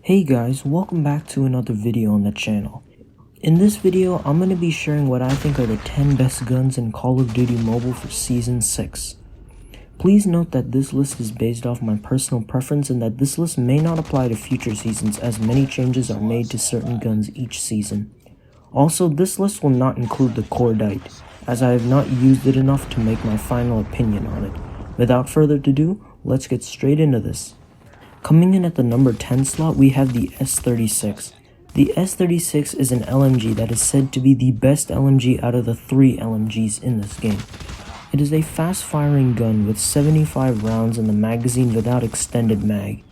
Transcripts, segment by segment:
Hey guys, welcome back to another video on the channel. In this video, I'm going to be sharing what I think are the 10 best guns in Call of Duty Mobile for Season 6. Please note that this list is based off my personal preference and that this list may not apply to future seasons as many changes are made to certain guns each season. Also, this list will not include the Cordite, as I have not used it enough to make my final opinion on it. Without further ado, let's get straight into this. Coming in at the number 10 slot, we have the S36. The S36 is an LMG that is said to be the best LMG out of the 3 LMGs in this game. It is a fast-firing gun with 75 rounds in the magazine without extended mag.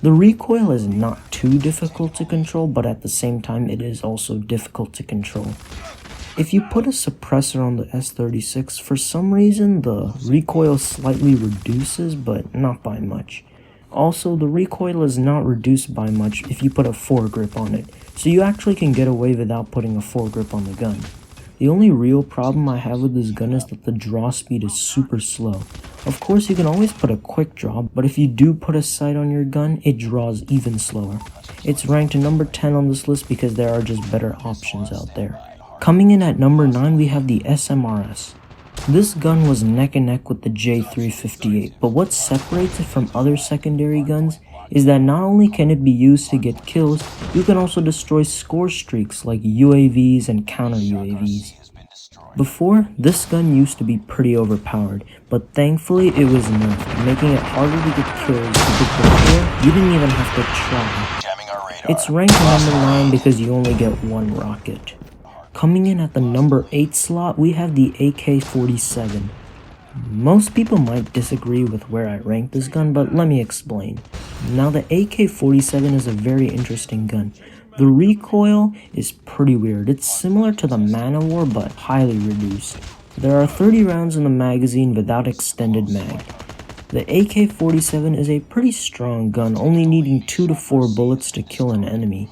The recoil is not too difficult to control, but at the same time it is also difficult to control. If you put a suppressor on the S36, for some reason the recoil slightly reduces, but not by much. Also, the recoil is not reduced by much if you put a foregrip on it, so you actually can get away without putting a foregrip on the gun. The only real problem I have with this gun is that the draw speed is super slow. Of course, you can always put a quick draw, but if you do put a sight on your gun, it draws even slower. It's ranked number 10 on this list because there are just better options out there. Coming in at number 9, we have the SMRS. This gun was neck and neck with the J358, but what separates it from other secondary guns is that not only can it be used to get kills, you can also destroy score streaks like UAVs and counter UAVs. Before, this gun used to be pretty overpowered, but thankfully it was nerfed, making it harder to get kills because before, you didn't even have to try. It's ranked number 9 because you only get one rocket. Coming in at the number 8 slot, we have the AK-47. Most people might disagree with where I rank this gun, but let me explain. Now, the AK-47 is a very interesting gun. The recoil is pretty weird. It's similar to the Man-O-War, but highly reduced. There are 30 rounds in the magazine without extended mag. The AK-47 is a pretty strong gun, only needing 2 to 4 bullets to kill an enemy.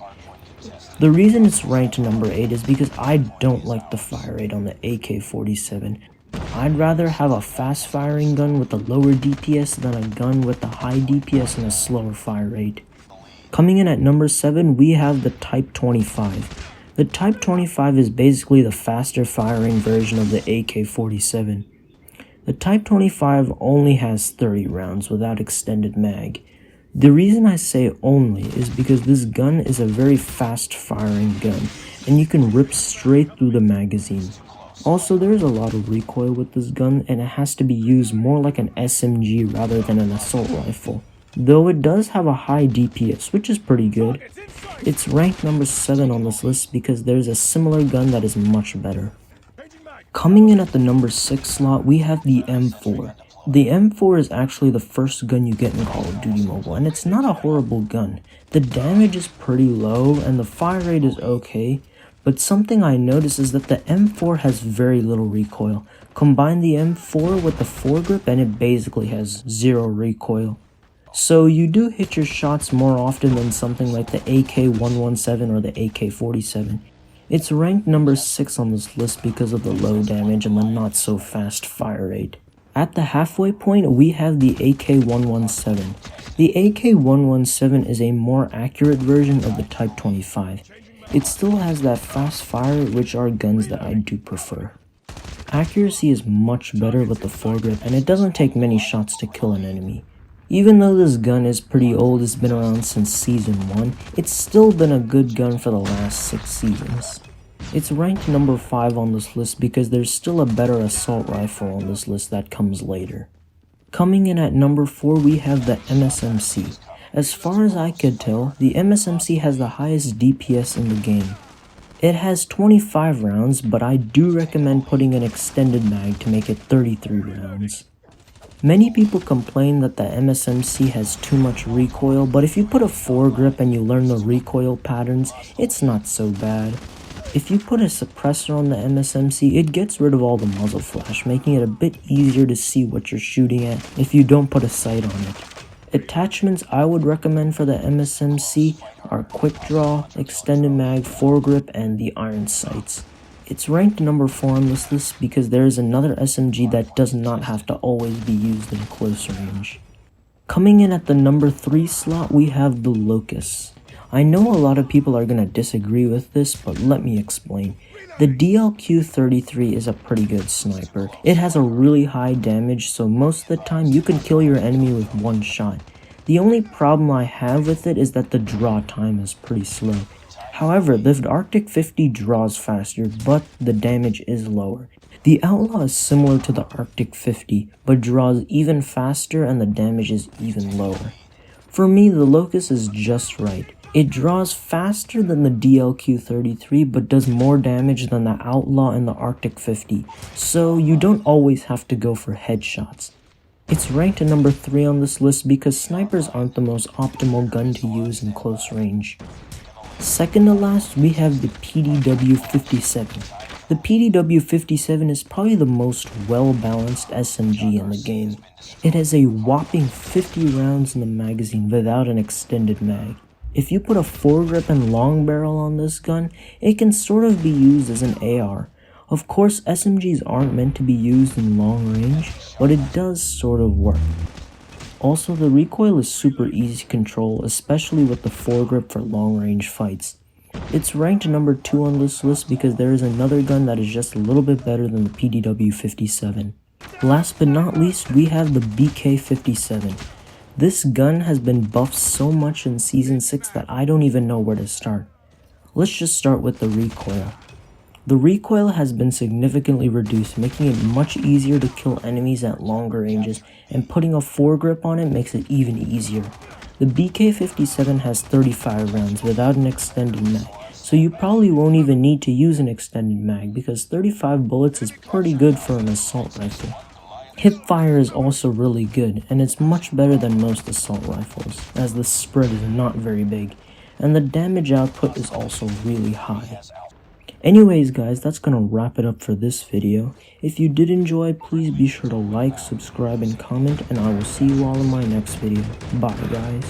The reason it's ranked number 8 is because I don't like the fire rate on the AK-47. I'd rather have a fast firing gun with a lower DPS than a gun with a high DPS and a slower fire rate. Coming in at number 7, we have the Type 25. The Type 25 is basically the faster firing version of the AK-47. The Type 25 only has 30 rounds without extended mag. The reason I say only is because this gun is a very fast firing gun and you can rip straight through the magazine. Also, there is a lot of recoil with this gun and it has to be used more like an SMG rather than an assault rifle. Though it does have a high DPS, which is pretty good. It's ranked number 7 on this list because there's a similar gun that is much better. Coming in at the number 6 slot, we have the M4. The M4 is actually the first gun you get in Call of Duty Mobile, and it's not a horrible gun. The damage is pretty low, and the fire rate is okay, but something I noticed is that the M4 has very little recoil. Combine the M4 with the foregrip, and it basically has 0 recoil. So you do hit your shots more often than something like the AK-117 or the AK-47. It's ranked number 6 on this list because of the low damage and the not so fast fire rate. At the halfway point, we have the AK-117. The AK-117 is a more accurate version of the Type 25. It still has that fast fire, which are guns that I do prefer. Accuracy is much better with the foregrip, and it doesn't take many shots to kill an enemy. Even though this gun is pretty old, it's been around since Season 1, it's still been a good gun for the last 6 seasons. It's ranked number 5 on this list because there's still a better assault rifle on this list that comes later. Coming in at number 4, we have the MSMC. As far as I could tell, the MSMC has the highest DPS in the game. It has 25 rounds, but I do recommend putting an extended mag to make it 33 rounds. Many people complain that the MSMC has too much recoil, but if you put a foregrip and you learn the recoil patterns, it's not so bad. If you put a suppressor on the MSMC, it gets rid of all the muzzle flash, making it a bit easier to see what you're shooting at if you don't put a sight on it. Attachments I would recommend for the MSMC are quick draw, extended mag, foregrip, and the iron sights. It's ranked number 4 on this list because there is another SMG that does not have to always be used in close range. Coming in at the number 3 slot, we have the Locust. I know a lot of people are gonna disagree with this, but let me explain. The DLQ-33 is a pretty good sniper. It has a really high damage, so most of the time you can kill your enemy with one shot. The only problem I have with it is that the draw time is pretty slow. However, the Arctic 50 draws faster, but the damage is lower. The Outlaw is similar to the Arctic 50, but draws even faster and the damage is even lower. For me, the Locust is just right. It draws faster than the DLQ-33 but does more damage than the Outlaw and the Arctic 50, so you don't always have to go for headshots. It's ranked at number 3 on this list because snipers aren't the most optimal gun to use in close range. Second to last, we have the PDW-57. The PDW-57 is probably the most well-balanced SMG in the game. It has a whopping 50 rounds in the magazine without an extended mag. If you put a foregrip and long barrel on this gun, it can sort of be used as an AR. Of course, SMGs aren't meant to be used in long range, but it does sort of work. Also, the recoil is super easy to control, especially with the foregrip for long range fights. It's ranked number 2 on this list because there is another gun that is just a little bit better than the PDW-57. Last but not least, we have the BK-57. This gun has been buffed so much in Season 6 that I don't even know where to start. Let's just start with the recoil. The recoil has been significantly reduced, making it much easier to kill enemies at longer ranges, and putting a foregrip on it makes it even easier. The BK-57 has 35 rounds without an extended mag, so you probably won't even need to use an extended mag because 35 bullets is pretty good for an assault rifle. Hipfire is also really good, and it's much better than most assault rifles, as the spread is not very big, and the damage output is also really high. Anyways guys, that's gonna wrap it up for this video. If you did enjoy, please be sure to like, subscribe, and comment, and I will see you all in my next video. Bye guys.